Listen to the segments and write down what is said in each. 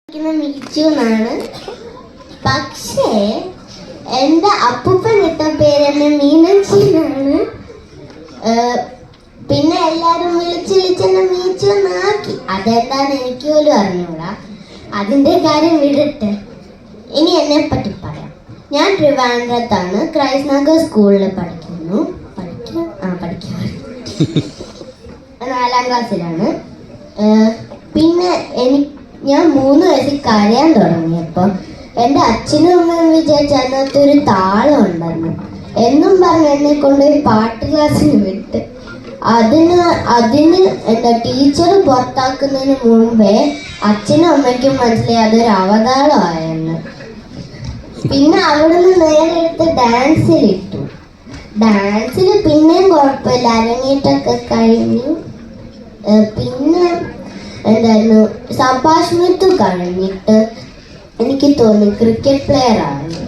എന്നാണ്. പക്ഷേ എൻ്റെ അപ്പൂപ്പൻ ഇട്ട പേര് എന്നെ മീനാക്ഷി എന്നാണ്. പിന്നെ എല്ലാവരും വിളിച്ചെന്നെ മീച്ചു എന്നാക്കി. അതെന്താന്ന് എനിക്ക് പോലും അറിഞ്ഞൂടാ. അതിൻ്റെ കാര്യം വിടട്ടെ. ഇനി എന്നെ പറ്റി പറയാം. ഞാൻ ട്രിവാൻഡ്രത്താണ് ക്രൈസ്റ്റ് നഗർ സ്കൂളിൽ പഠിക്കുന്നു. 4ാം ക്ലാസ്സിലാണ്. പിന്നെ ഞാൻ 3 വയസ്സിൽ കരയാൻ തുടങ്ങിയപ്പോൾ എൻ്റെ അച്ഛനും അമ്മയും വിചാരിച്ച അതിനകത്തൊരു താളം ഉണ്ടെന്ന് എന്നും പറഞ്ഞ് എന്നെ കൊണ്ടൊരു പാട്ട് ക്ലാസ്സിന് വിട്ട് അതിന് എന്താ ടീച്ചർ പുറത്താക്കുന്നതിന് മുമ്പേ അച്ഛനും അമ്മയ്ക്കും മനസ്സിലായി അതൊരു അവതാളമായെന്ന്. പിന്നെ അവിടുന്ന് നേരെ എടുത്ത് ഡാൻസിലിട്ടു. ഡാൻസിൽ പിന്നെയും കുഴപ്പമില്ല, അരങ്ങേറ്റമൊക്കെ കഴിഞ്ഞു. പിന്നെ എന്തായിരുന്നു സംഭാഷണത്തു കഴിഞ്ഞിട്ട് എനിക്ക് തോന്നി ക്രിക്കറ്റ് പ്ലെയർ ആണ്.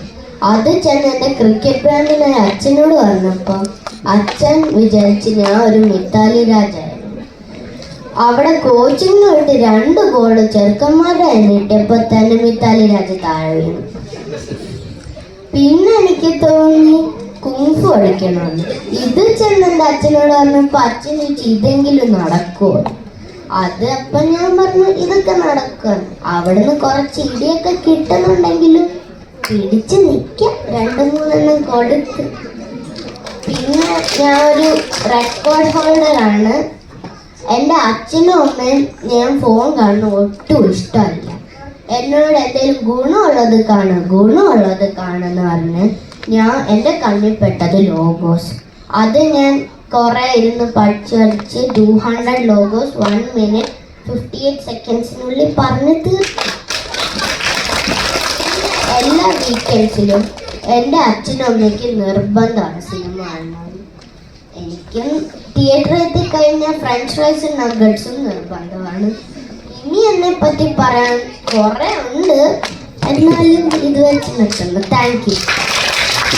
അത് ചെന്ന് എൻ്റെ ക്രിക്കറ്റ് ബ്രാൻഡിനെ അച്ഛനോട് പറഞ്ഞപ്പോൾ അച്ഛൻ വിചാരിച്ച് ഞാൻ ഒരു മിത്താലി രാജായിരുന്നു. അവിടെ കോച്ചിങ് വേണ്ടി 2 ബോൾ ചെറുക്കന്മാരുടെ എണ്ണിട്ടപ്പോൾ തന്നെ മിത്താലി രാജ താഴെ വീണു. പിന്നെ എനിക്ക് തോന്നി കുങ്ഫു കളിക്കണമെന്ന്. ഇത് ചെന്ന് എൻ്റെ അച്ഛനോട് പറഞ്ഞപ്പോൾ അച്ഛൻ ചോദിച്ചു ഇതെങ്കിലും നടക്കുമോ. അത് അപ്പം ഞാൻ പറഞ്ഞു ഇതൊക്കെ നടക്കും. അവിടുന്ന് കുറച്ച് ഇടിയൊക്കെ കിട്ടുന്നുണ്ടെങ്കിലും പിടിച്ച് നിൽക്കാം. 2-3 കൊടുത്ത്. പിന്നെ ഞാൻ ഒരു റെക്കോർഡ് ഹോൾഡറാണ്. എൻ്റെ അച്ഛനും അമ്മയും ഞാൻ ഫോൺ കാണുന്ന ഒട്ടും ഇഷ്ടമല്ല. എന്നോട് എന്തെങ്കിലും ഗുണമുള്ളത് കാണുമെന്ന് പറഞ്ഞ് എൻ്റെ കണ്ണിൽ പെട്ടത് ലോഗോസ്. അത് ഞാൻ കുറേ ഇരുന്ന് പഠിച്ച് 200 ലോഗോസ് 1 minute 58 seconds പറഞ്ഞ് തീർത്തു. എല്ലാ വീക്കെൻഡ്സിലും എൻ്റെ അച്ഛനും അമ്മയ്ക്ക് നിർബന്ധമാണ് സിനിമ കാണാൻ. എനിക്കും തിയേറ്ററിൽ എത്തിക്കഴിഞ്ഞാൽ ഫ്രഞ്ച് ഫ്രൈസും നഗറ്റ്സും നിർബന്ധമാണ്. ഇനി എന്നെ പറ്റി പറയാൻ കുറേ ഉണ്ട്, എന്നാലും ഇത് വെച്ച് നിർത്തുന്നു. Thank you.